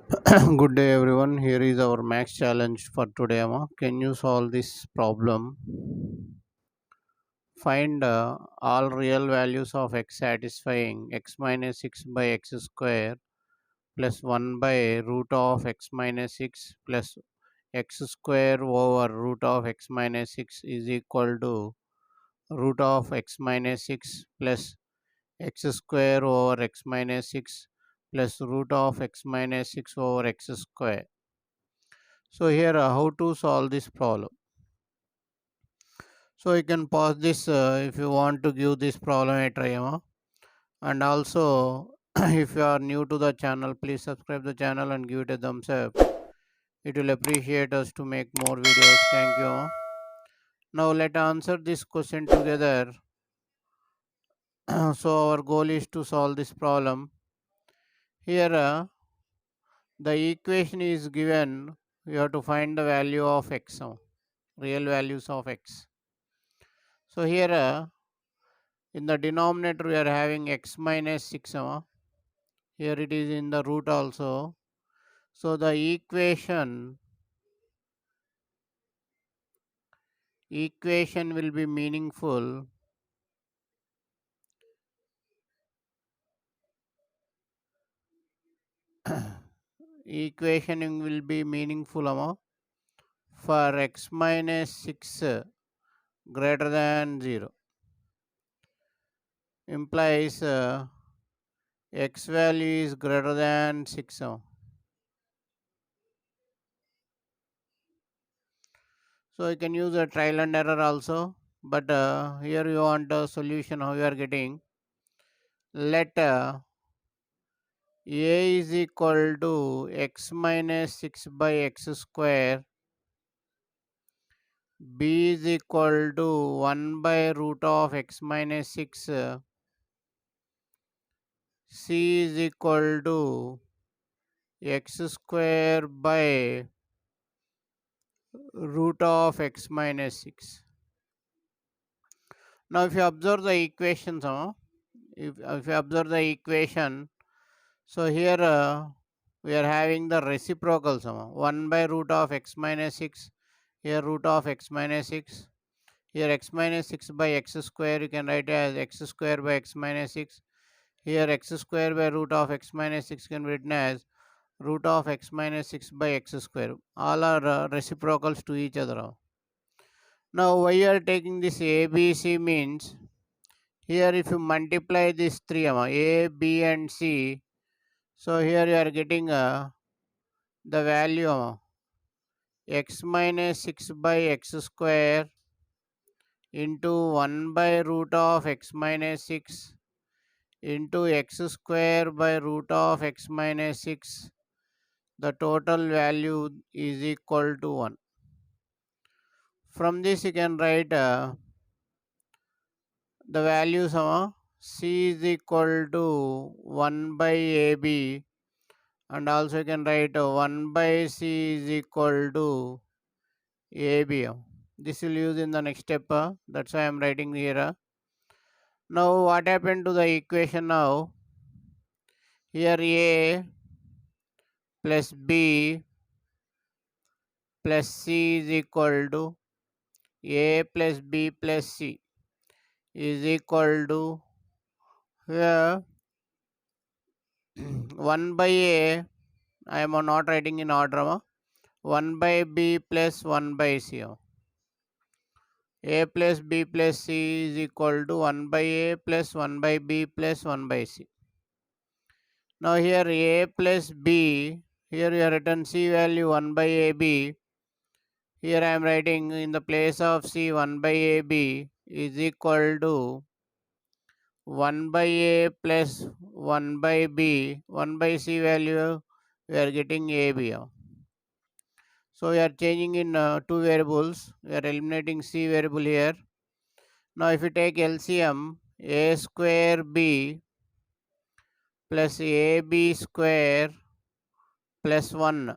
Good day, everyone. Here is our max challenge for today. Amma. Can you solve this problem? Find all real values of x satisfying x minus 6 by x square plus 1 by root of x minus 6 plus x square over root of x minus 6 is equal to root of x minus 6 plus x square over x minus 6 plus root of x minus 6 over x square. So here how to solve this problem. So you can pause this if you want to give this problem a try. And also if you are new to the channel, please subscribe the channel and give it a thumbs up. It will appreciate us to make more videos. Thank you. Now let answer this question together. So our goal is to solve this problem. Here the equation is given. You have to find the value of x, real values of x. So here in the denominator we are having x minus 6. Here it is in the root also. So the equation will be meaningful equation will be meaningful for x minus 6 greater than 0, implies x value is greater than 6. So you can use a trial and error also, but here you want a solution. How you are getting? Let a is equal to x minus 6 by x square, b is equal to 1 by root of x minus 6, c is equal to x square by root of x minus 6. Now if you observe the equations, if you observe the equation, so here we are having the reciprocals. 1 by root of x minus 6, here root of x minus 6. Here x minus 6 by x square, you can write as x square by x minus 6. Here x square by root of x minus 6 can be written as root of x minus 6 by x square. All are reciprocals to each other. Now why you are taking this a, b, c means, here if you multiply these three, a, b and c, so here you are getting the value x minus 6 by x square into 1 by root of x minus 6 into x square by root of x minus 6. The total value is equal to 1. From this you can write the values c is equal to 1 by ab, and also you can write 1 by c is equal to ab. This will use in the next step. That's why I am writing here. Now what happened to the equation now? Here a plus b plus c is equal to a plus b plus c is equal to, here 1 by a, I am not writing in order, 1 by b plus 1 by c. A plus b plus c is equal to 1 by a plus 1 by b plus 1 by c. Now here a plus b, here you have written c value 1 by ab. Here I am writing in the place of c 1 by ab is equal to 1 by a plus 1 by b, 1 by c value we are getting ab. So we are changing in two variables. We are eliminating c variable here. Now if you take LCM, a square b plus ab square plus 1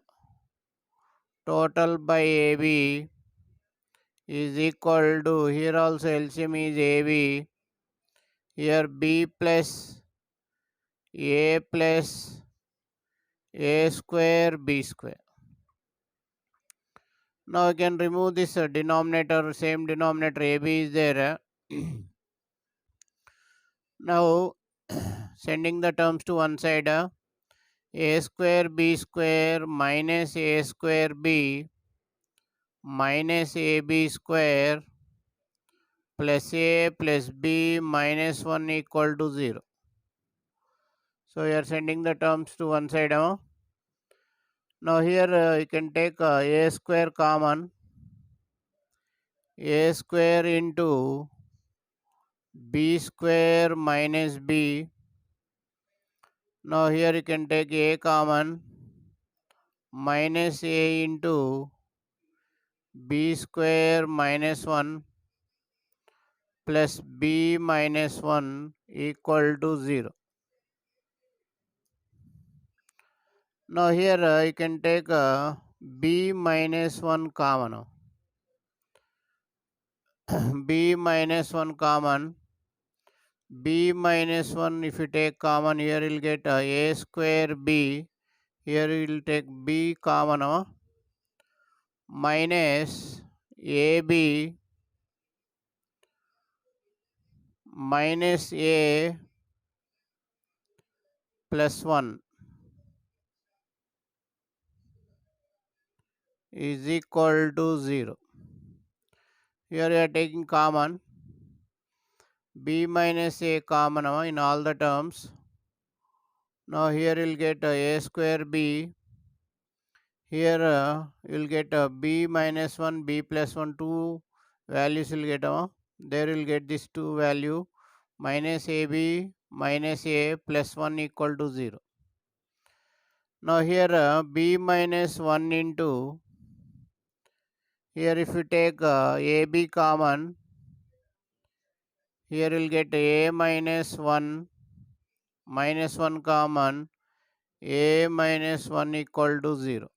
total by ab is equal to, here also LCM is ab, here b plus a plus a square b square. Now you can remove this denominator, same denominator ab is there. Now sending the terms to one side, a square b square minus a square b minus ab square plus a plus b minus 1 equal to 0. So you are sending the terms to one side. Now here you can take a square common, a square into b square minus b. Now here you can take a common, minus a into b square minus 1 plus b minus 1 equal to 0. Now here you can take b minus 1 common. b minus 1 common, b minus 1 if you take common, here you will get a square b, here you will take b common, minus ab minus a plus 1 is equal to 0. Here you are taking common, b minus a common in all the terms. Now here you will get a square b. Here you will get b minus 1, b plus 1, 2 values will get. There you will get this 2 value, minus ab minus a plus 1 equal to 0. Now here b minus 1 into, here if you take ab common, here you will get a minus 1 minus 1 common, a minus 1 equal to 0.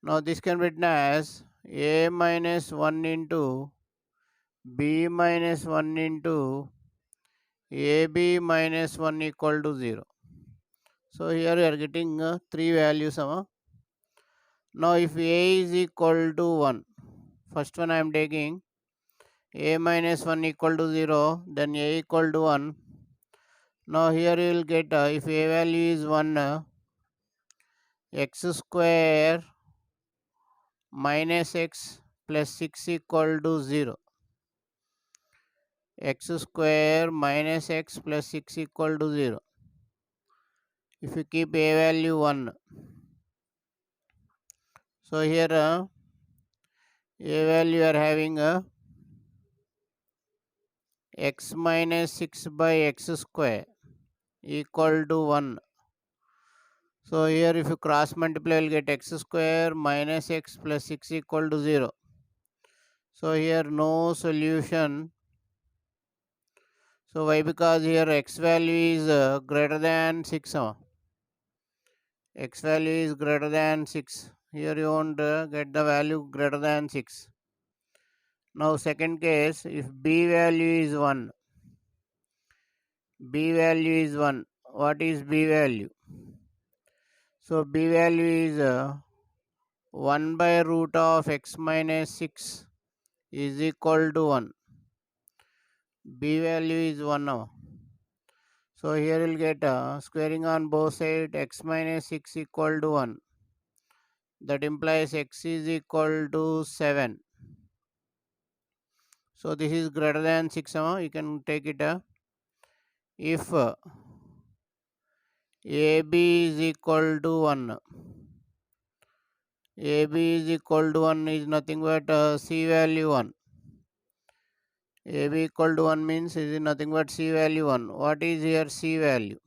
Now this can be written as a minus 1 into b minus 1 into ab minus 1 equal to 0. So here we are getting 3 values. Now if a is equal to 1, first one I am taking a minus 1 equal to 0, then a equal to 1. Now here you will get if a value is 1, x square minus x plus 6 equal to 0. X square minus x plus 6 equal to 0. If you keep a value 1. So here a value you are having x minus 6 by x square equal to 1. So here if you cross multiply you will get x square minus x plus 6 equal to 0. So here no solution. So why? Because here x value is greater than 6. X value is greater than 6. Here you won't get the value greater than 6. Now second case, if b value is 1. B value is 1. What is b value? So b value is 1 by root of x minus 6 is equal to 1. B value is 1 now. So here you will get squaring on both sides, x minus 6 equal to 1. That implies x is equal to 7. So this is greater than 6. You can take it. If AB is equal to 1. AB is equal to 1 is nothing but C value 1. AB equal to 1 means is nothing but C value 1. What is here C value?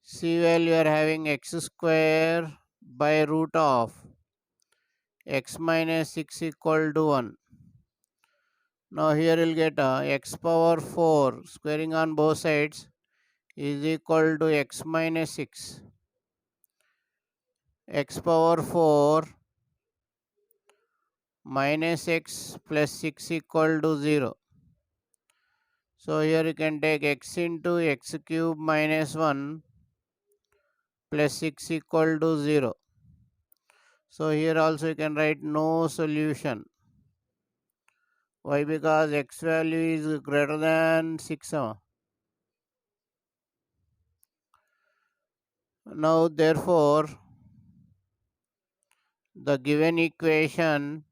C value are having x square by root of x minus 6 equal to 1. Now here you will get x power 4 squaring on both sides is equal to x minus 6. X power 4 minus x plus 6 equal to 0. So here you can take x into x cube minus 1 plus 6 equal to 0. So here also you can write no solution. Why? Because x value is greater than 6. Now therefore the given equation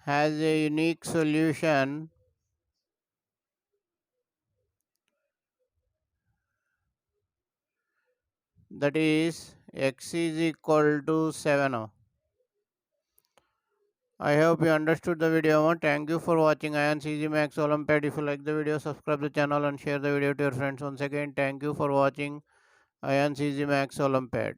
has a unique solution, that is x is equal to 7. I hope you understood the video. Thank you for watching AyaansEasyMath Olympiad. If you like the video, subscribe the channel and share the video to your friends. Once again, thank you for watching AyaansEasyMath Olympiad.